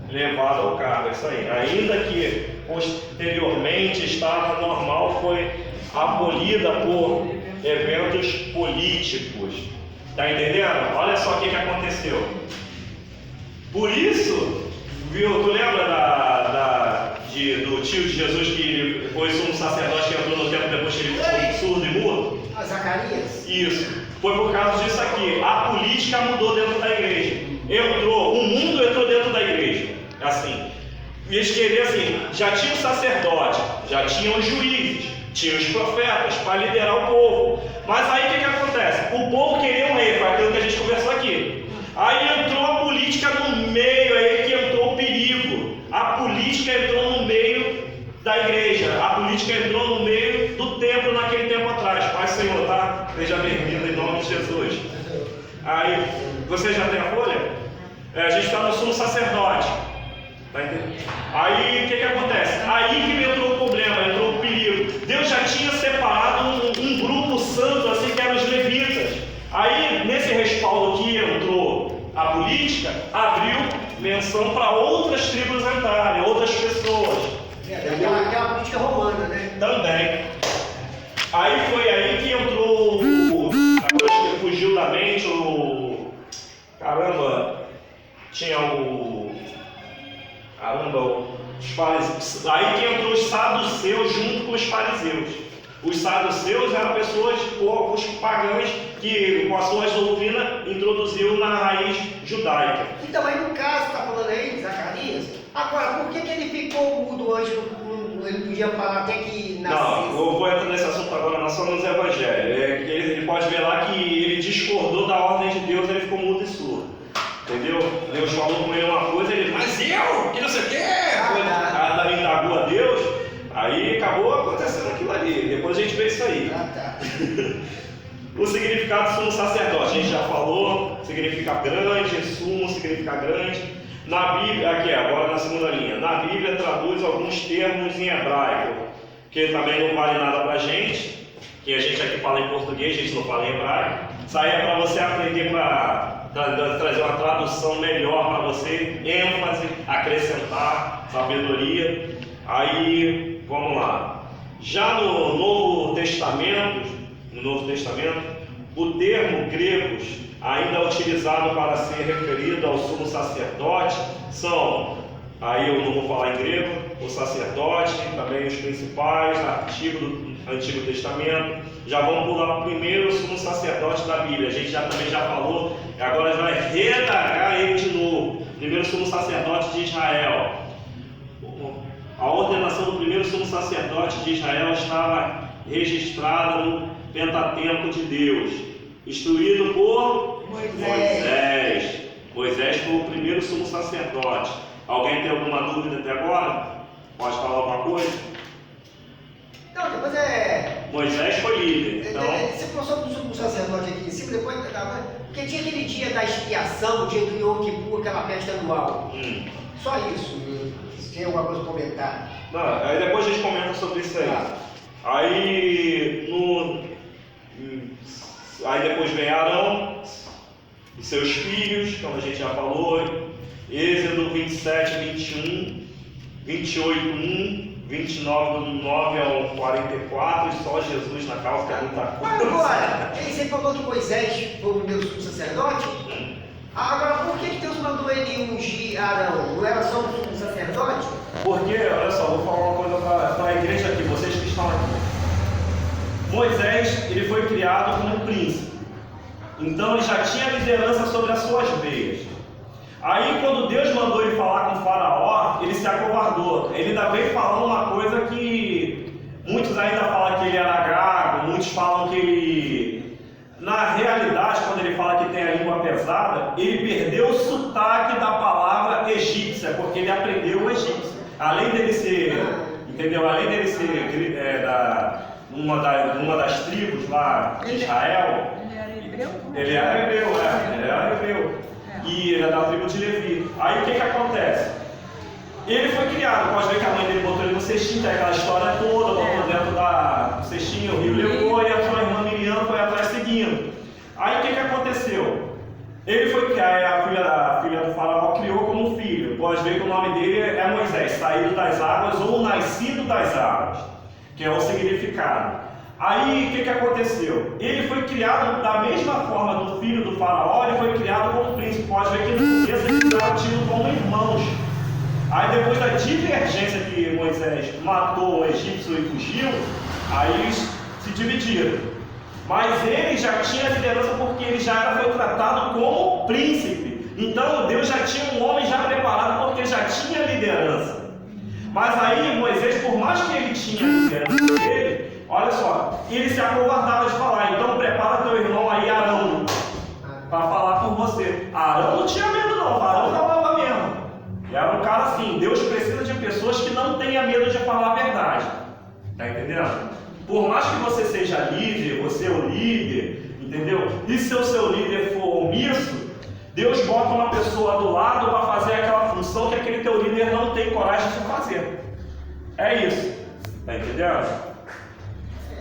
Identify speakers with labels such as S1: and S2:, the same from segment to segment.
S1: levado ao cargo, isso aí. Ainda que posteriormente estava normal, foi abolida por eventos políticos. Tá entendendo? Olha só o que aconteceu. Por isso, viu, tu lembra do tio de Jesus que foi sumo sacerdote que entrou no templo depois que ele ficou surdo e mudo?
S2: A Zacarias?
S1: Isso. Foi por causa disso aqui. A política mudou dentro da igreja. O mundo entrou dentro da igreja. Assim. E eles queriam assim, já tinha o sacerdote, já tinham os juízes, tinha os profetas para liderar o povo. Mas aí o que acontece? O povo queria um rei, foi aquilo que a gente conversou aqui. Aí entrou a política no meio, aí que entrou o perigo. A política entrou no meio da igreja, a política entrou no meio do templo naquele tempo atrás. Pai Senhor, tá? Seja bem-vindo em nome de Jesus. Aí, você já tem a folha? A gente está no sumo sacerdote. Tá entendendo? Aí o que acontece? Aí que entrou o problema, entrou o perigo. Deus já tinha separado um grupo santo, assim, que eram os levitas. Aí, nesse respaldo que entrou a política, abriu menção para outras tribos entrarem, outras pessoas.
S2: Aquela política romana, né?
S1: Também. Aí foi aí que entrou agora que fugiu da mente os fariseus. Aí que entrou os saduceus junto com os fariseus. Os saduceus eram pessoas, povos pagãos, que com as suas doutrinas introduziu na raiz judaica.
S2: Então aí no caso, está falando aí de Zacarias, agora por que ele ficou mudo antes? Ele podia falar até que nascesse?
S1: Não, eu vou entrar nesse assunto agora, nós somos nos evangelhos. Ele pode ver lá que ele discordou da ordem de Deus, ele ficou mudo e surdo. Entendeu? Deus falou com ele uma coisa, ele, mas eu, que não sei o quê, ela indagou a Deus, aí acabou acontecendo aquilo ali. Depois a gente vê isso aí. O significado do sumo sacerdote, a gente já falou, significa grande, sumo significa grande. Na Bíblia, aqui agora na segunda linha, na Bíblia traduz alguns termos em hebraico, que também não vale nada pra gente, que a gente aqui fala em português, a gente não fala em hebraico. Isso aí é para você aprender, para trazer uma tradução melhor para você, ênfase, acrescentar sabedoria. Aí, vamos lá. Já no Novo Testamento, o termo gregos ainda utilizado para ser referido ao sumo sacerdote são, aí eu não vou falar em grego, o sacerdote, também os principais artigos do Antigo Testamento. Já vamos pular para o primeiro sumo sacerdote da Bíblia, a gente também já falou, agora vai redagar ele de novo. Primeiro sumo sacerdote de Israel. A ordenação do primeiro sumo sacerdote de Israel estava registrada no Pentateuco de Deus, instruído por Moisés. Moisés foi o primeiro sumo sacerdote. Alguém tem alguma dúvida até agora? Pode falar alguma coisa?
S2: Não, depois
S1: Moisés foi líder. Então...
S2: Você passou do sumo sacerdote aqui em cima, depois... Porque tinha aquele dia da expiação, o dia do Yom Kippur, aquela festa anual. Só isso. Se tem alguma coisa para comentar.
S1: Não, aí depois a gente comenta sobre isso aí. Aí depois vem Arão e seus filhos, como a gente já falou, Êxodo 27, 21, 28, 1, 29, do 9 ao 44, e só Jesus na causa, que é muita coisa.
S2: Agora, você falou que Moisés foi o primeiro sumo sacerdote? Agora, por que Deus mandou ele ungir Arão? Não era só um sumo sacerdote?
S1: Porque, olha só, vou falar uma coisa para a igreja aqui, vocês que estão aqui. Moisés, ele foi criado como príncipe, então ele já tinha liderança sobre as suas veias. Aí quando Deus mandou ele falar com o faraó, ele se acovardou. Ele ainda veio falando uma coisa que muitos ainda falam que ele era gago, muitos falam que ele... Na realidade, quando ele fala que tem a língua pesada, ele perdeu o sotaque da palavra egípcia, porque ele aprendeu o egípcio. Além dele ser, entendeu? Além dele ser uma das tribos lá de Israel. Ele era hebreu. E ele é da tribo de Levi. Aí o que acontece? Ele foi criado, pode ver que a mãe dele botou ele no cestinho, tem aquela história toda, botou dentro do cestinho, o rio levou e a sua irmã Miriam foi atrás seguindo. Aí o que aconteceu? Ele foi criar, a filha do faraó criou como filho. E pode ver que o nome dele é Moisés, saído das águas ou nascido das águas, que é o significado. Aí, o que aconteceu? Ele foi criado da mesma forma do filho do faraó, ele foi criado como príncipe. Pode ver que no começo eles eram tidos como irmãos. Aí, depois da divergência que Moisés matou o egípcio e fugiu, aí eles se dividiram. Mas ele já tinha liderança porque ele já foi tratado como príncipe. Então, Deus já tinha um homem já preparado porque já tinha liderança. Mas aí, Moisés, por mais que ele tinha liderança dele, olha só, ele se acovardava de falar. Então prepara teu irmão aí, Arão, para falar por você. Arão não tinha medo não, Arão falava mesmo. E era um cara assim, Deus precisa de pessoas que não tenham medo de falar a verdade. Tá entendendo? Por mais que você seja líder, você é o líder, entendeu? E se o seu líder for omisso, Deus bota uma pessoa do lado para fazer aquela função que aquele teu líder não tem coragem de fazer. É isso. Tá entendendo?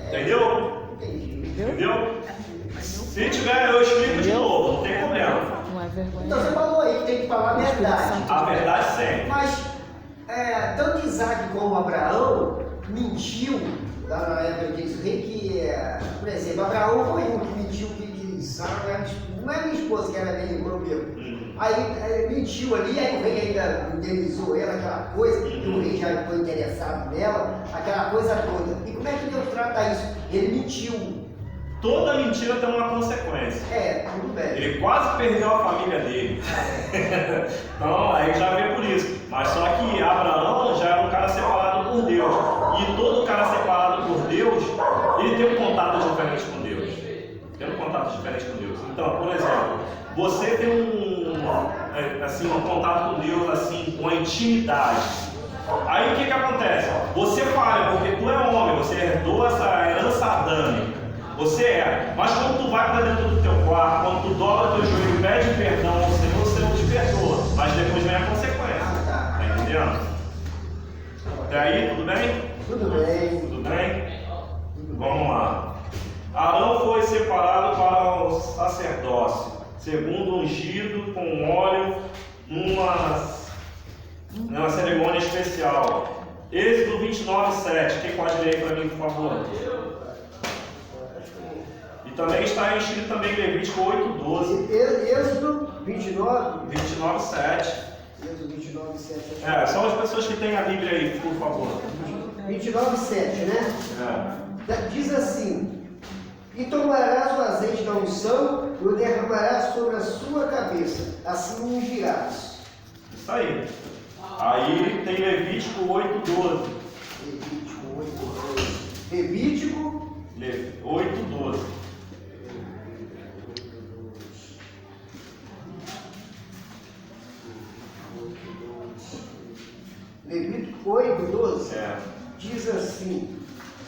S1: Entendeu? Entendeu? Se tiver, eu explico de novo, não tem problema.
S3: Não é vergonha.
S2: Então você falou aí que tem que falar a verdade.
S1: A verdade sempre.
S2: Mas tanto Isaac como Abraão mentiu lá na época de Israel que, por exemplo, Abraão foi um que mentiu que Sara não é minha esposa, que era minha irmã mesmo. Aí mentiu ali, aí o rei ainda indenizou ela, aquela coisa, e o rei já ficou interessado nela, aquela coisa toda. E como é que Deus trata isso? Ele mentiu.
S1: Toda mentira tem uma consequência.
S2: Tudo bem.
S1: Ele quase perdeu a família dele. Então, aí já vê por isso. Mas só que Abraão já era um cara separado por Deus. E todo cara separado por Deus, ele tem um contato diferente com Deus. Tem um contato diferente com Deus. Então, por exemplo, você tem um contato com Deus, assim, com a intimidade. Aí o que acontece? Você falha, porque tu é homem, você herdou essa herança adâmica. Você mas quando tu vai para dentro do teu quarto, quando tu dobra teu joelho e pede perdão ao Senhor, o Senhor te perdoa. Mas depois vem a consequência. Tá entendendo? Até aí, tudo bem?
S2: Tudo bem.
S1: Tudo bem? Vamos lá. Arão foi separado para o sacerdócio, segundo ungido com óleo numa cerimônia especial. Êxodo 29:7. Quem pode ler para mim, por favor? E também está escrito também em Levítico 8:12.
S2: Êxodo 29.
S1: 29:7.
S2: Êxodo 29:7.
S1: São as pessoas que têm a Bíblia aí, por favor.
S2: 29:7, né? Diz assim: e tomarás o azeite da unção e o derramarás sobre a sua cabeça, assim o ungirás.
S1: Isso aí. Aí tem Levítico 8:12.
S2: Levítico
S1: 8:12.
S2: Levítico 8:12. Diz assim,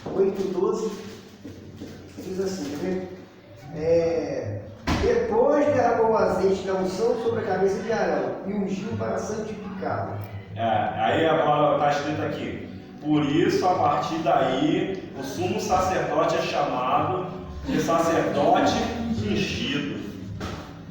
S2: 8:12. Diz assim, tá vendo? Depois derramou o azeite da unção sobre a cabeça de Arão e ungiu para santificá-lo.
S1: Aí agora está escrito aqui: por isso, a partir daí, o sumo sacerdote é chamado de sacerdote ungido.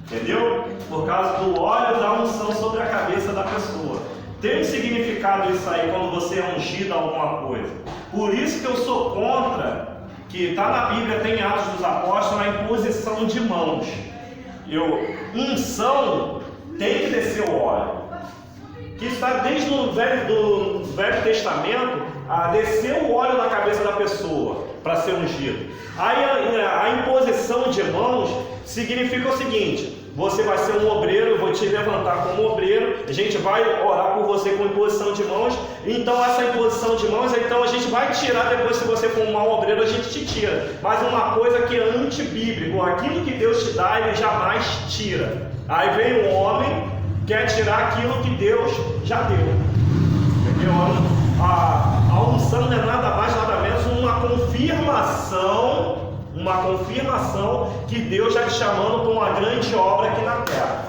S1: Entendeu? Por causa do óleo da unção sobre a cabeça da pessoa. Tem um significado isso aí quando você é ungido a alguma coisa. Por isso que eu sou contra, que está na Bíblia, tem Atos dos Apóstolos, a imposição de mãos. Unção tem que descer o óleo. Que está desde o Velho Testamento a descer o óleo na cabeça da pessoa para ser ungido. Aí a imposição de mãos significa o seguinte: você vai ser um obreiro, eu vou te levantar como obreiro, a gente vai orar por você com imposição de mãos. Então essa imposição de mãos, então a gente vai tirar depois, se você for um mau obreiro, a gente te tira. Mas uma coisa que é antibíblico, aquilo que Deus te dá, Ele jamais tira. Aí vem um homem, quer tirar aquilo que Deus já deu. Entendeu? A unção não é nada mais, nada menos uma confirmação que Deus já te chamando para uma grande obra aqui na terra.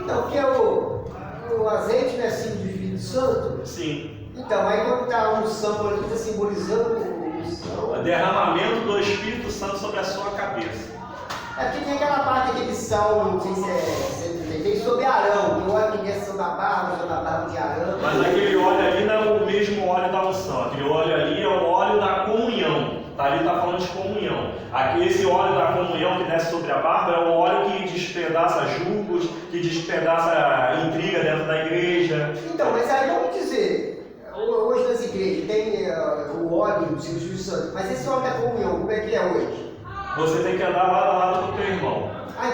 S2: Então, porque o azeite não é símbolo de Espírito Santo?
S1: Sim.
S2: Então, aí quando está a unção ali, está simbolizando a unção.
S1: O derramamento do Espírito Santo sobre a sua cabeça.
S2: Porque tem aquela parte aqui de Salmo, não sei se é tem sobre Arão, o óleo que desce sobre a barba de Arão.
S1: Mas aquele óleo ali não é o mesmo óleo da unção. Aquele óleo ali é o óleo da comunhão. Tá, ali está falando de comunhão. Aqui, esse óleo da comunhão que desce sobre a barba é o óleo que despedaça julgos, que despedaça intriga dentro da igreja.
S2: Então, mas aí vamos dizer, hoje nas igrejas tem o óleo do Espírito Santo, mas esse óleo da comunhão, como é que é hoje?
S1: Você tem que andar lado a lado com o teu irmão.
S2: Ah,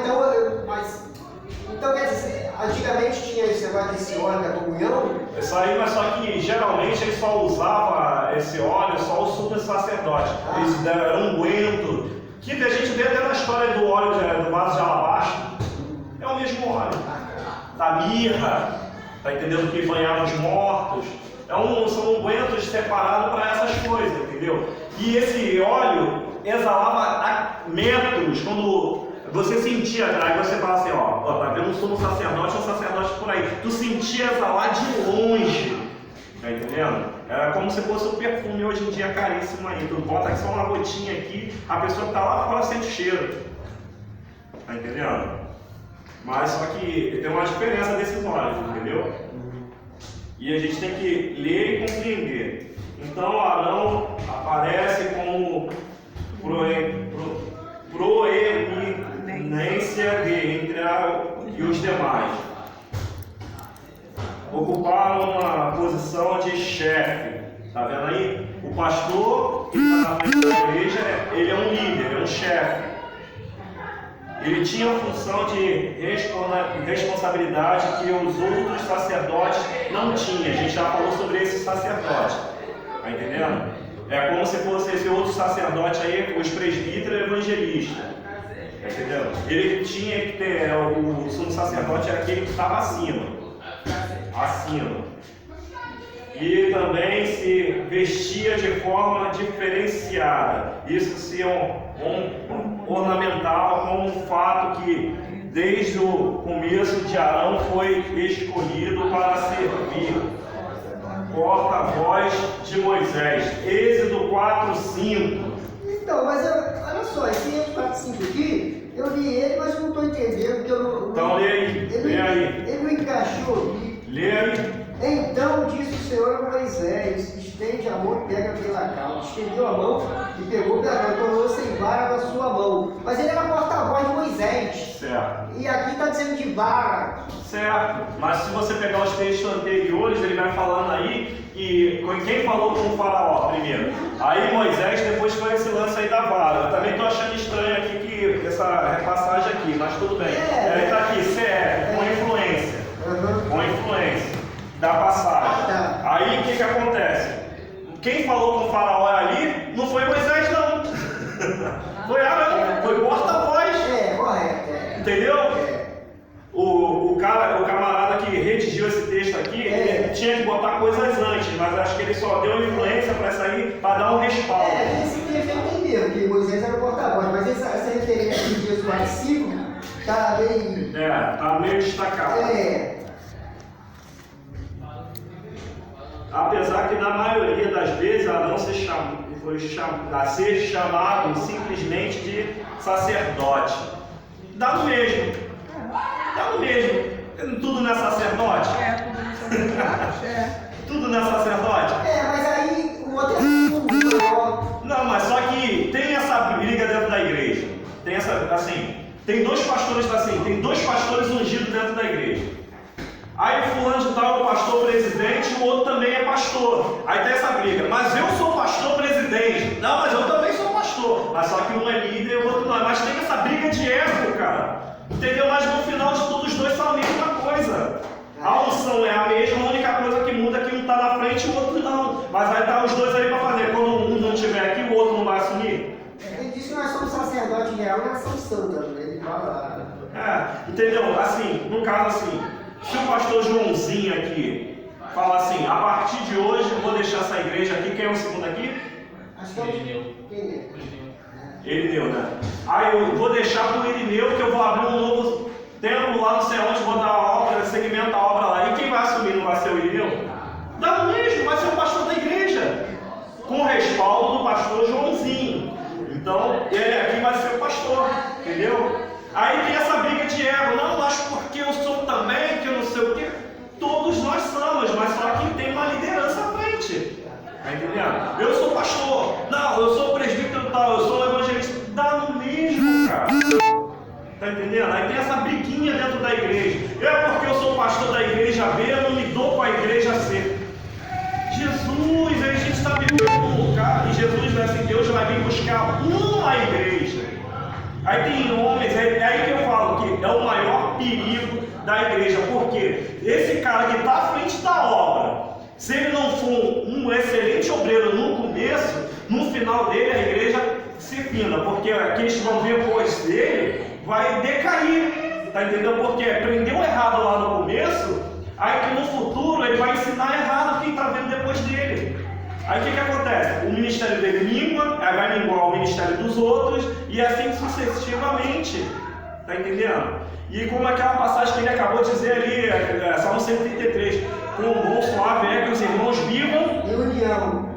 S2: então quer dizer, antigamente tinha esse negócio desse óleo da comunhão?
S1: Isso aí, mas só que geralmente ele só usava esse óleo só o sumo sacerdote. Eles deram um unguento, que a gente vê até na história do óleo do vaso de alabastro. É o mesmo óleo. Da mirra, tá entendendo? Que banhava os mortos. São ungüentos separados para essas coisas, entendeu? E esse óleo exalava a metros, quando você sentia, aí você fala assim, ó, tá vendo um sumo sacerdote, um sacerdote por aí. Tu sentia exalar de longe, tá entendendo? Era como se fosse um perfume hoje em dia caríssimo aí. Tu bota só uma gotinha aqui, a pessoa que tá lá fora sente o cheiro. Tá entendendo? Mas só que tem uma diferença desses óleos, entendeu? E a gente tem que ler e compreender. Então Arão aparece como proeminência entre e os demais. Ocuparam uma posição de chefe. Está vendo aí? O pastor que está na frente da igreja, ele é um líder, é um chefe. Ele tinha a função de responsabilidade que os outros sacerdotes não tinham. A gente já falou sobre esse sacerdote. Está entendendo? É como se fosse esse outro sacerdote aí, os presbíteros evangelistas. Está entendendo? Ele tinha que ter, o sumo sacerdote era aquele que estava acima. E também se vestia de forma diferenciada. Isso se ornamental com o fato que desde o começo de Arão foi escolhido para servir porta-voz de Moisés. Êxodo 4:5.
S2: Então, mas olha só, esse Êxodo 4:5 aqui, eu li ele, mas eu não estou entendendo, porque eu não...
S1: Então lê aí, lê aí.
S2: Ele não encaixou aqui.
S1: Lê aí.
S2: Então disse o Senhor a Moisés, estende a mão e pega pela cauda. Estendeu a mão e pegou pela cauda, tornou-se em vara na sua mão. Mas ele era porta-voz de Moisés.
S1: Certo.
S2: E aqui está dizendo de vara.
S1: Certo. Mas se você pegar os textos anteriores, ele vai falando aí, e quem falou com o faraó primeiro? Aí Moisés, depois foi esse lance aí da vara. Eu também estou achando estranho aqui que essa repassagem aqui, mas tudo bem. Ele está aqui, com influência. Com influência da passagem.
S2: Tá.
S1: Aí o que acontece? Quem falou com o faraó ali não foi Moisés, não. Foi Arão, foi porta-voz.
S2: Correto.
S1: Entendeu? O camarada que redigiu esse texto aqui, ele tinha que botar coisas antes, mas acho que ele só deu influência para sair, para dar um respaldo.
S2: Esse texto eu entendi, que Moisés era o porta-voz, mas essa referência de Êxodo 4:5 está bem...
S1: Está meio destacado. Apesar que na maioria das vezes Arão foi a ser chamado simplesmente de sacerdote. Dá no mesmo. Tudo não é sacerdote? Tudo não é sacerdote?
S2: Mas aí o outro é
S1: Não, mas só que tem essa briga dentro da igreja. Tem dois pastores ungidos dentro da igreja. Aí o fulano de tal é o pastor presidente e o outro também é pastor. Aí tem essa briga. Mas eu sou pastor presidente. Não, mas eu também sou pastor. Mas só que um é líder e o outro não é. Mas tem essa briga de ego, cara. Entendeu? Mas no final de tudo, os dois são a mesma coisa. A unção é a mesma, a única coisa que muda é que um está na frente e o outro não. Mas vai estar os dois ali para fazer. Quando um não estiver aqui, o outro não vai assumir.
S2: Ele disse que nós somos sacerdote real e nação santa. Ele fala...
S1: Entendeu? No caso se o pastor Joãozinho aqui fala assim, a partir de hoje eu vou deixar essa igreja aqui, quem é o segundo aqui?
S2: Acho que é Irineu.
S1: Irineu, né? Aí eu vou deixar para o Irineu que eu vou abrir um novo templo lá, não sei onde, vou dar a obra, segmento a obra lá. E quem vai assumir não vai ser o Irineu? Dá no mesmo, vai ser o pastor da igreja, com o respaldo do pastor Joãozinho. Então, ele aqui vai ser o pastor, entendeu? Aí tem essa briga de ego, não, mas porque eu sou também, que eu não sei o quê. Todos nós somos, mas só que tem uma liderança à frente. Tá entendendo? Eu sou pastor, não, eu sou presbítero tal, eu sou evangelista. Dá no mesmo, cara. Tá entendendo? Aí tem essa briguinha dentro da igreja. É porque eu sou pastor da igreja B, eu não me dou com a igreja C. Jesus, aí a gente está vivendo um lugar, e Jesus vai assim, Deus vai vir buscar uma igreja. Aí tem homens, é aí que eu falo que é o maior perigo da igreja, porque esse cara que está à frente da obra, se ele não for um excelente obreiro no começo, no final dele a igreja se fina, porque aqueles que vão vir depois dele vai decair, tá entendendo? Porque aprendeu errado lá no começo, aí que no futuro ele vai ensinar errado quem está vindo depois dele. Aí o que acontece? O ministério dele mingua, aí vai minguar o ministério dos outros, e assim sucessivamente. Tá entendendo? E como aquela passagem que ele acabou de dizer ali, Salmo 133, com o bom suave é que os irmãos vivam
S2: em união.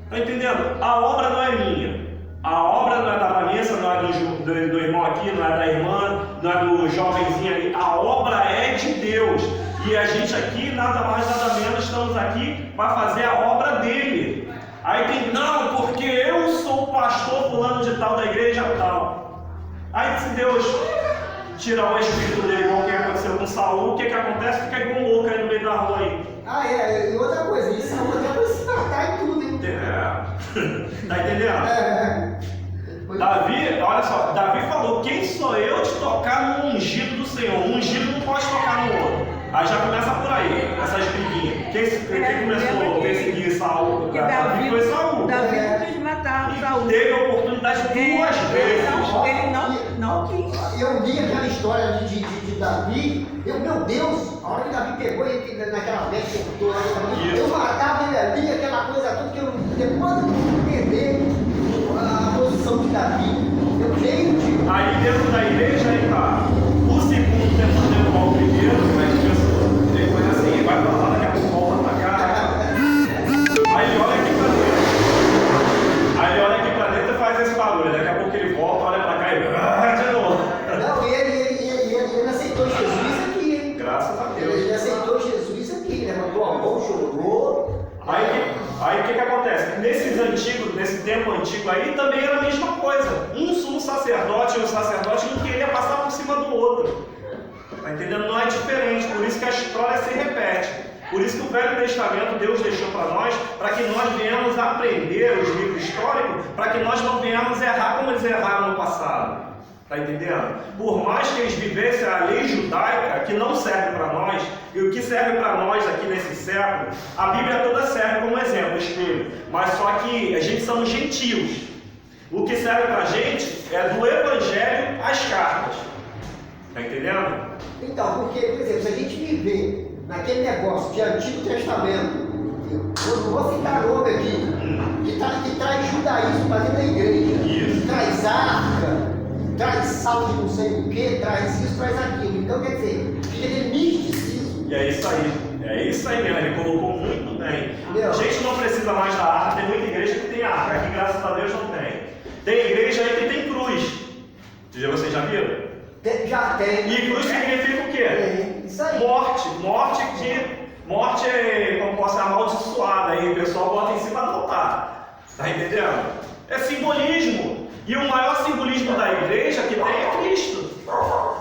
S1: Tá entendendo? A obra não é minha. A obra não é da Vanessa, não é do irmão aqui, não é da irmã, não é do jovenzinho ali. A obra é de Deus. E a gente aqui, nada mais, nada menos, estamos aqui para fazer a obra dele. Aí tem, não, porque eu sou pastor fulano de tal da igreja tal. Aí se Deus tirar o espírito dele, igual que aconteceu com Saul, o que acontece? Fica igual um louco aí no meio da rua aí.
S2: E outra coisa, isso é uma coisa se matar e tudo, hein?
S1: Tá entendendo? Davi, olha só, Davi falou, quem sou eu de tocar no ungido do Senhor? O ungido não pode tocar no outro. Aí já começa por aí, essas briguinhas. Quem começou a perseguir Saul? Davi foi Saul.
S3: Davi não quis matar Saul.
S1: Teve a oportunidade duas vezes.
S3: Ele não quis.
S2: Eu li aquela história de Davi, meu Deus, a hora que Davi pegou ele naquela veste que cortou lá, eu matava ele ali, aquela coisa toda, que eu depois eu entender a posição de Davi. Gente.
S1: Aí dentro da igreja aí tá o segundo tentando derrubar o primeiro, mas ele foi assim, vai pra lá, daqui a pouco volta pra cá. Aí ele olha aqui pra dentro. Aí ele olha aqui pra dentro e faz esse barulho. Daqui a pouco ele volta, olha pra cá e de novo.
S2: Não, ele aceitou Jesus aqui, hein?
S1: Graças a Deus.
S2: Ele aceitou Jesus aqui, levantou a mão, chorou.
S1: Aí o que acontece? Nesse tempo antigo aí também era a mesma coisa. Um sumo sacerdote e um sacerdote não queria passar por cima do outro. Tá entendendo? Não é diferente, por isso que a história se repete. Por isso que o Velho Testamento Deus deixou para nós, para que nós venhamos aprender os livros históricos, para que nós não venhamos errar como eles erraram no passado. Tá entendendo? Por mais que eles vivessem a lei judaica, que não serve para nós, e o que serve para nós aqui nesse século, a Bíblia toda serve como exemplo, espelho. Mas só que a gente somos gentios. O que serve para a gente é do Evangelho às cartas. Tá entendendo?
S2: Então, porque, por exemplo, se a gente viver naquele negócio de Antigo Testamento, eu não vou citar nome aqui, que traz judaísmo para dentro da igreja,
S1: Isso.
S2: traz arca, traz sal de não sei o que, traz isso, traz aquilo. Então, quer dizer, fica aquele misticismo.
S1: E é isso aí mesmo, ele colocou muito bem.
S2: Entendeu?
S1: A gente não precisa mais da arca, tem muita igreja que tem arca, aqui graças a Deus não tem. Tem igreja aí que tem cruz. Vocês já viram?
S2: Já tem.
S1: E cruz significa o quê?
S2: É, isso aí.
S1: Morte é, como posso ser, amaldiçoada, aí o pessoal bota em cima do altar. Tá entendendo? É simbolismo. E o maior simbolismo da igreja que tem é Cristo.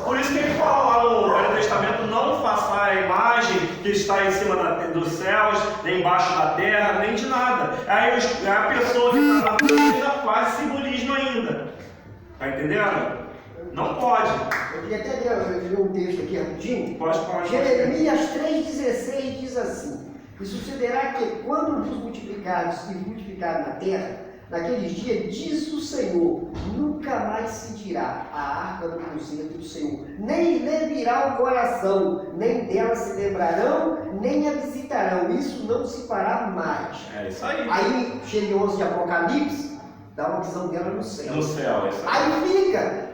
S1: Por isso que ele fala lá no Velho Testamento, não faça a imagem que está em cima dos céus, nem embaixo da terra, nem de nada. Aí a pessoa que está na frente ainda faz simbolismo ainda. Tá entendendo? Não pode.
S2: Eu queria até ler um texto aqui rapidinho.
S1: Pode.
S2: Jeremias 3,16 diz assim: e sucederá que quando vos multiplicares e multiplicar na terra, naqueles dias, diz o Senhor, nunca mais se dirá a arca do concerto do Senhor, nem lhe virá o coração, nem dela se lembrarão, nem a visitarão. Isso não se fará mais.
S1: É isso aí.
S2: Aí chega o 11 de Apocalipse, dá uma visão dela no céu.
S1: No céu, é isso aí.
S2: Aí fica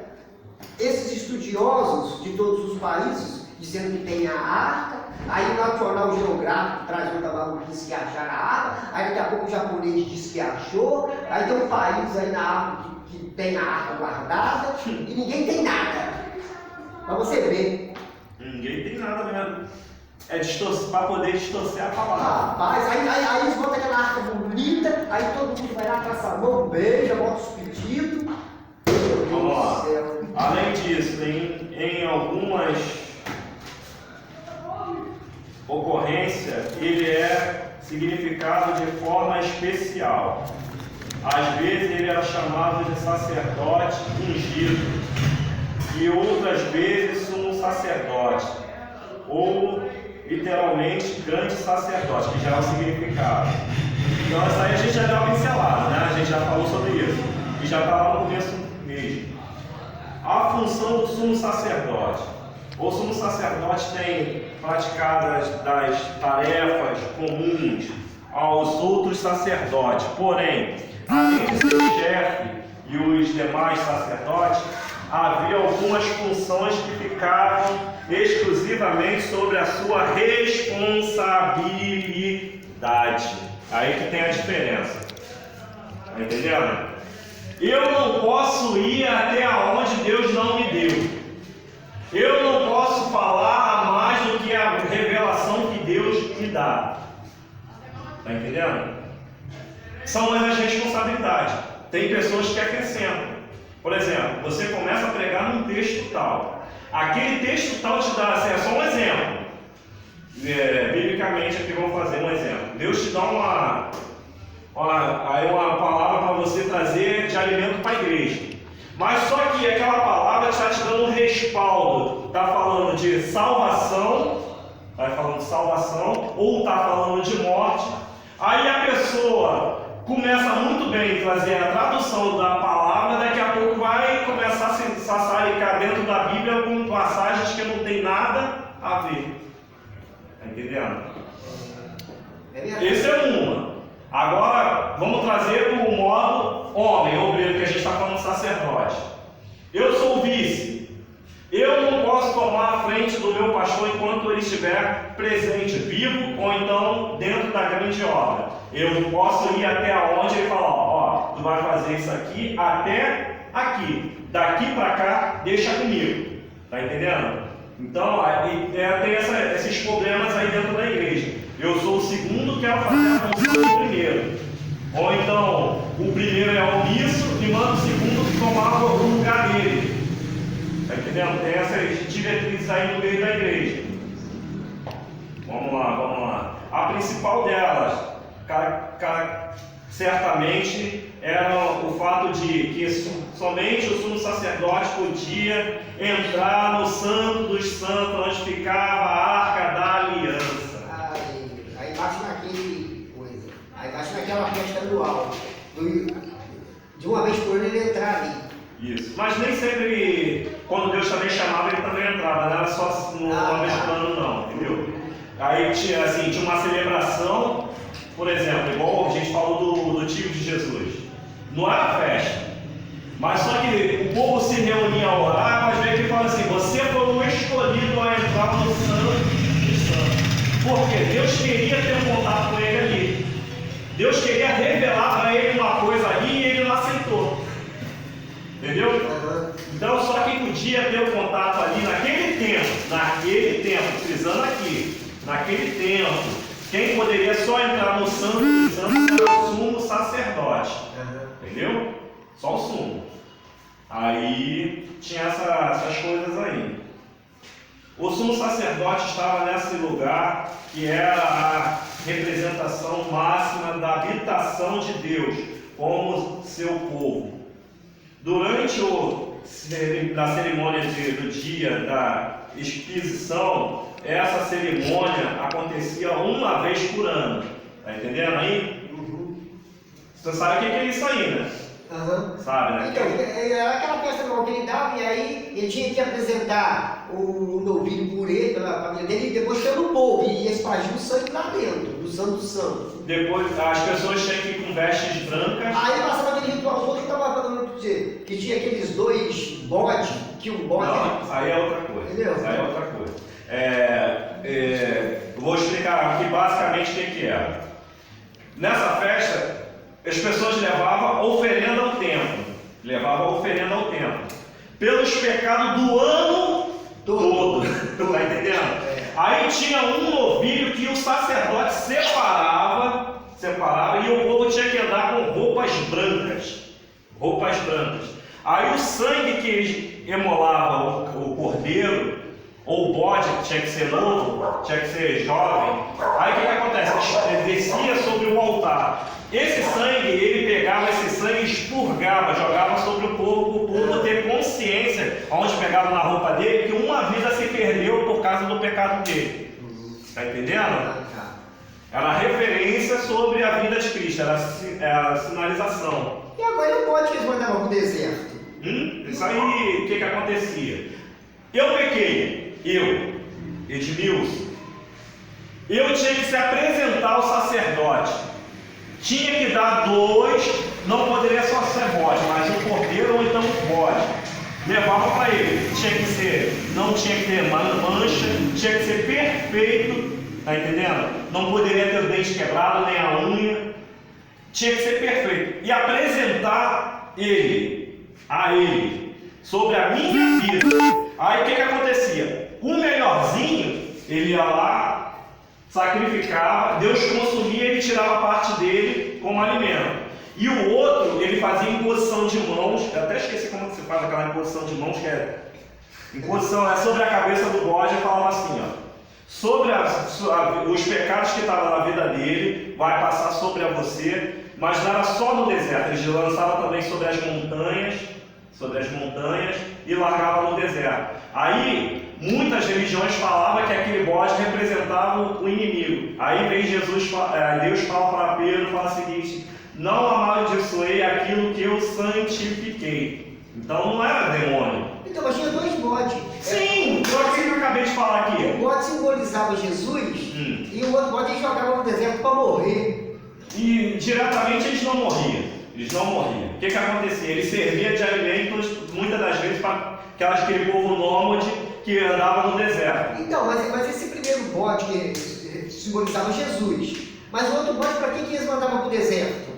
S2: esses estudiosos de todos os países dizendo que tem a arca, aí o National Geográfico traz outra maluquice que acharam a arca, aí daqui a pouco o japonês diz que achou, aí tem um país aí na África que tem a arca guardada e ninguém tem nada. Pra você ver.
S1: Ninguém tem nada mesmo. É para poder distorcer a palavra.
S2: Rapaz, aí eles botam aquela arca bonita, aí todo mundo vai lá, passa a mão, beija, bota os pedidos.
S1: Vamos lá. Além disso, em algumas ocorrências, ele é significado de forma especial. Às vezes ele era chamado de sacerdote ungido e outras vezes sumo sacerdote, ou literalmente grande sacerdote, que já é o significado. Então essa aí a gente já deu uma pincelada, né? A gente já falou sobre isso, e já está lá no começo mesmo. A função do sumo sacerdote. O sumo sacerdote tem praticado das tarefas comuns aos outros sacerdotes, porém, além de ser chefe e os demais sacerdotes, havia algumas funções que ficavam exclusivamente sobre a sua responsabilidade. Aí que tem a diferença. Está entendendo? Eu não posso ir até onde Deus não me deu. Eu não posso falar a mais do que a revelação que Deus me dá. Está entendendo? São as responsabilidades. Tem pessoas que acrescentam. Por exemplo, você começa a pregar num texto tal. Aquele texto tal te dá, assim, é só um exemplo. Biblicamente aqui vamos fazer um exemplo. Deus te dá uma palavra para você trazer de alimento para a igreja. Mas só que aquela palavra está te dando um respaldo. Está falando de salvação, está falando de salvação, ou está falando de morte. Aí a pessoa começa muito bem a trazer a tradução da palavra, daqui a pouco vai começar a se sassaricar dentro da Bíblia com passagens que não tem nada a ver. Está entendendo? Esse é uma. Agora, vamos trazer o modo homem, obreiro, que a gente está falando de sacerdote. Eu sou vice. Eu não posso tomar a frente do meu pastor enquanto ele estiver presente, vivo, ou então dentro da grande obra. Eu não posso ir até onde ele fala, ó, tu vai fazer isso aqui até aqui. Daqui para cá, deixa comigo. Tá entendendo? Então, tem esses problemas aí dentro da igreja. Eu sou o segundo, quero fazer a função do primeiro. Ou então, o primeiro é omisso e manda o segundo tomar o lugar dele. Está entendendo? Tem essas diretrizes aí no meio da igreja. Vamos lá. A principal delas, certamente, era o fato de que somente o sumo sacerdote podia entrar no Santo dos Santos, onde ficava a Arca da Aliança.
S2: Aí bate naquela festa anual. De uma vez por ano ele entrar ali.
S1: Isso. Mas nem sempre, quando Deus também chamava, ele também entrava, não era só uma vez por ano, não, entendeu? Aí tinha uma celebração, por exemplo, igual a gente falou do tio de Jesus. Não era festa, mas só que o povo se reunia a orar, mas veio que fala assim: você foi o escolhido a entrar no Santo dos Santos. Porque Deus queria ter um contato com ele ali. Deus queria revelar para ele uma coisa ali e ele não aceitou. Entendeu? Então só quem podia ter o contato ali naquele tempo, frisando aqui, naquele tempo, quem poderia só entrar no Santo dos Santos era o sumo sacerdote. Entendeu? Só o sumo. Aí tinha essas coisas aí. O sumo sacerdote estava nesse lugar que era a representação máxima da habitação de Deus como seu povo. Durante na cerimônia do dia da exposição, essa cerimônia acontecia uma vez por ano. Está entendendo aí? Você sabe o que é isso aí, né? Sabe, né?
S2: Então, era aquela festa que ele dava, e aí ele tinha que apresentar o novilho por ele, pela família dele, e depois pelo povo, e espargir o sangue lá dentro, do Santo Santo.
S1: Depois as pessoas tinham que ir com vestes brancas.
S2: Aí passava aquele ritual todo que estava falando que tinha aqueles dois bodes, que um bode.
S1: Não, isso aí é outra coisa.
S2: Entendeu?
S1: Isso aí é outra coisa. Eu vou explicar aqui basicamente o que era. Nessa festa, as pessoas levavam oferenda ao templo. levava a oferenda ao templo, pelos pecados do ano todo. Tá entendendo? Aí tinha um novilho que o sacerdote separava e o povo tinha que andar com roupas brancas. Aí o sangue que eles emolavam o cordeiro ou o bode, que tinha que ser novo, tinha que ser jovem, aí o que acontece? Ele descia sobre o altar. Esse sangue, ele pegava esse sangue e expurgava, jogava sobre o povo ter consciência, onde pegava na roupa dele, que uma vida se perdeu por causa do pecado dele. Está entendendo? Era a referência sobre a vida de Cristo, era a sinalização.
S2: E agora o bode que eles mandavam para o deserto?
S1: Isso aí, o que acontecia? Eu pequei, Edmilson, eu tinha que se apresentar ao sacerdote, tinha que dar 2, não poderia só ser bode, mas um cordeiro ou então um bode. Levava para ele, não tinha que ter mancha, tinha que ser perfeito, tá entendendo? Não poderia ter o dente quebrado, nem a unha, tinha que ser perfeito. E apresentar a ele, sobre a minha vida. Aí o que acontecia? O melhorzinho, ele ia lá, sacrificava, Deus consumia e ele tirava parte dele como alimento. E o outro, ele fazia imposição de mãos. Eu até esqueci como se faz aquela imposição de mãos, que é imposição, é sobre a cabeça do bode. Eu falava assim, sobre os pecados que estavam na vida dele, vai passar sobre a você. Mas não era só no deserto, eles lançavam também sobre as montanhas e largavam no deserto. Aí muitas religiões falavam que aquele bode representava o inimigo. Aí vem Deus fala para Pedro, fala o seguinte: não amaldiçoei aquilo que eu santifiquei. Então não era demônio.
S2: Então, mas tinha 2 bodes.
S1: Sim, o que eu acabei de falar aqui.
S2: O bode simbolizava Jesus e o outro bode eles jogavam no deserto para morrer.
S1: E diretamente eles não morriam. O que acontecia? Ele servia de alimentos, muitas das vezes, para aquele povo nômade que andava no deserto.
S2: Então, mas esse primeiro bode que simbolizava Jesus, mas o outro bode, para que eles mandavam para o deserto?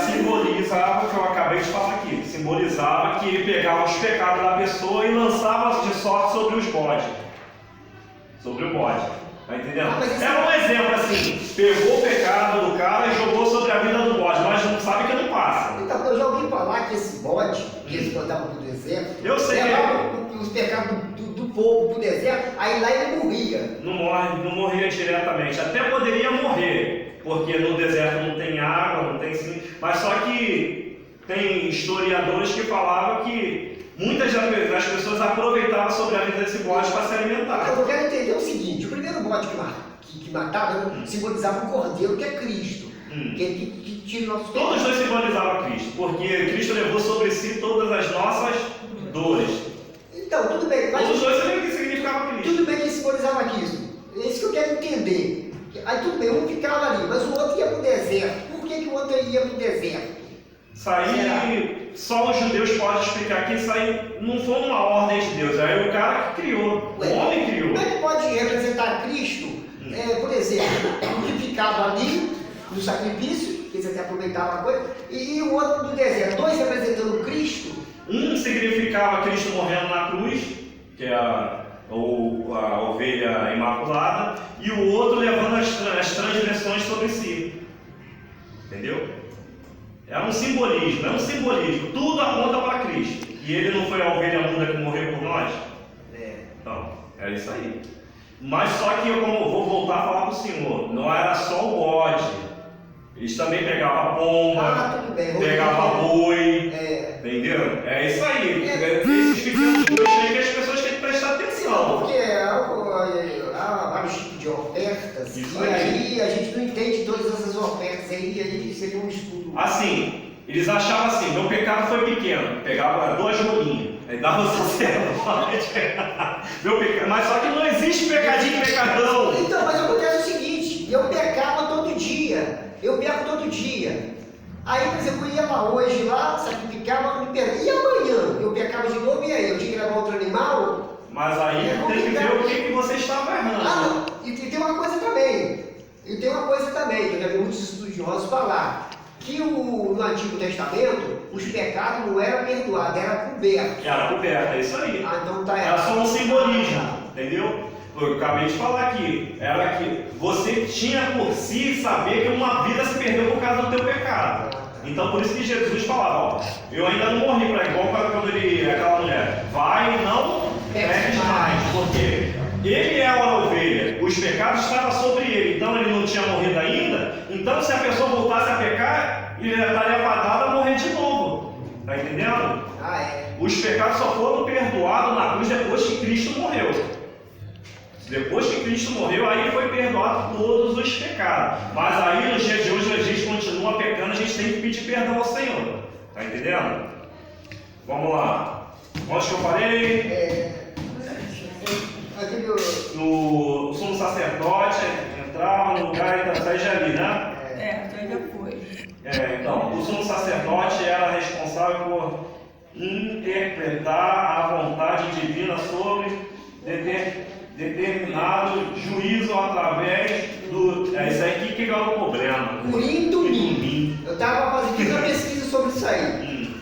S1: Simbolizava o que eu acabei de falar aqui. Simbolizava que ele pegava os pecados da pessoa e lançava de sorte sobre os bodes. Sobre o bode. Tá entendendo? Era um exemplo assim, pegou o pecado do cara e jogou sobre a vida do bode, mas não sabe que não passa.
S2: Então, eu já ouvi falar que esse bode, que eles mandavam para o deserto,
S1: levava
S2: os pecados do povo para o deserto, aí lá ele morria.
S1: Não morria diretamente, até poderia morrer, porque no deserto não tem água, não tem sim, mas só que tem historiadores que falavam que muitas das pessoas aproveitavam sobre a vida desse bode para se alimentar.
S2: Eu quero entender o seguinte: o primeiro bode que matava simbolizava o cordeiro, que é Cristo, que tira o nosso pecado.
S1: Todos dois simbolizavam Cristo, porque Cristo levou sobre si todas as nossas dores.
S2: Então, tudo bem.
S1: Todos os dois sabiam o que significava Cristo.
S2: Tudo bem que simbolizava Cristo. É isso que eu quero entender. Aí tudo bem, um ficava ali, mas o outro ia para o deserto. Por que o outro ia para o deserto?
S1: Isso aí, só os judeus podem explicar que isso aí não foi uma ordem de Deus, aí o cara que criou, o homem criou.
S2: Como é que pode representar Cristo, por exemplo, o que ficava ali no sacrifício, que eles até aproveitavam a coisa, e o outro do deserto, 2 representando Cristo?
S1: Um significava Cristo morrendo na cruz, que é a ovelha imaculada, e o outro levando as transgressões sobre si. Entendeu? É um simbolismo, tudo aponta para Cristo. E ele não foi a ovelha muda que morreu por nós? Então, é isso aí. Mas só que eu vou voltar a falar para o Senhor, não era só o bode. Eles também pegavam pomba, pegavam boi, entendeu? É isso aí. Esses pequenos bois aí que as pessoas têm que prestar atenção.
S2: Porque há vários tipos de ofertas,
S1: isso
S2: e aí a gente não entende todas essas ofertas, aí seria um estudo.
S1: Assim, eles achavam assim: meu pecado foi pequeno, pegava 2 rolinhas, aí dava o sacerdote. Meu pecado, mas só que não existe pecadinho e pecadão.
S2: Então, mas acontece o seguinte: eu pecava todo dia, eu peco todo dia. Aí, por exemplo, eu ia lá hoje, sacrificava, me perdia. E amanhã eu pecava de novo, e aí? Eu tinha que levar outro animal?
S1: Mas aí tem que ver o que você estava errando.
S2: Não, e tem uma coisa também, que eu já vi muitos estudiosos falar, que no Antigo Testamento, os pecados não eram perdoados, eram cobertos.
S1: Era coberta, é isso aí.
S2: Ah, então tá
S1: Era
S2: errado.
S1: só um simbolismo, entendeu? Eu acabei de falar aqui, era que você tinha por si saber que uma vida se perdeu por causa do teu pecado. Então por isso que Jesus falava, ó, eu ainda não morri para igual quando ele, aquela mulher, vai e não peques mais, porque ele é a ovelha, os pecados estavam sobre ele, então ele não tinha morrido ainda, então se a pessoa voltasse a pecar, ele estaria fadado a morrer de novo. Tá entendendo?
S2: Ah, é.
S1: Os pecados só foram perdoados na cruz depois que Cristo morreu. Depois que Cristo morreu, aí foi perdoado todos os pecados. Mas aí nos dias de hoje a gente continua pecando, a gente tem que pedir perdão ao Senhor. Tá entendendo? Vamos lá. Onde que eu parei?
S2: Aquele,
S1: No sumo sacerdote entrava no lugar e aí já ali, né?
S3: É, já foi.
S1: Então, o sumo sacerdote era responsável por interpretar a vontade divina sobre determinado juízo através do. É isso aí que é o problema.
S2: Urim e Tumim. Eu estava fazendo uma pesquisa sobre isso aí.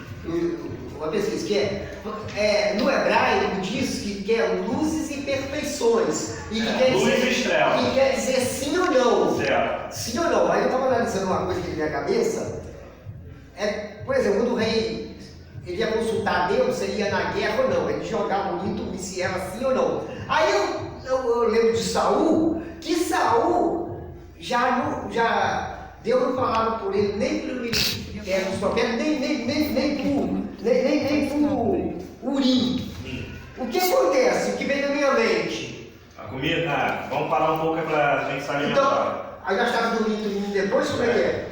S2: Uma pesquisa que no hebraico diz que quer luzes e perfeições. E que quer
S1: luz
S2: dizer,
S1: e estrelas.
S2: que quer dizer sim ou não.
S1: Certo.
S2: Sim ou não? Aí eu estava analisando uma coisa aqui na minha cabeça. Por exemplo, quando o rei ele ia consultar Deus se ele ia na guerra ou não. Ele jogava o Urim se era sim ou não. Aí eu lembro de Saul, que Saul já Deus não falava por ele nem pelo ministério dos profetas, nem por Urim. O que acontece? O que vem na minha mente?
S1: A comida, vamos parar um pouco para a gente se alimentar.
S2: Então, aí nós estávamos do Urim e Tumim depois, como é que é?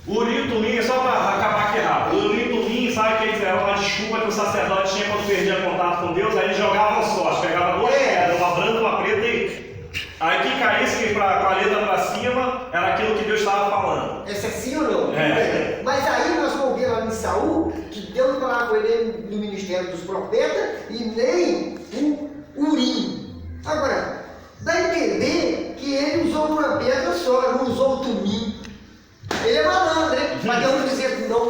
S1: O Urim e Tumim, só para acabar aqui rápido, o Urim e Tumim, sabe que eles eram uma desculpa que o sacerdote tinha quando perdia contato com Deus, aí eles jogavam sorte, pegavam duas pedras, uma branca e uma preta, e aí que caísse com a letra para cima, era aquilo que Deus estava falando.
S2: Essa é sim ou não?
S1: É.
S2: Mas aí nós vamos ver lá em Saul que Deus não falava com ele no ministério dos profetas e nem o Urim. Agora, dá a entender que ele usou uma pedra só, não usou o Tumim. Ele é malandro, né? Mas Deus dizer não.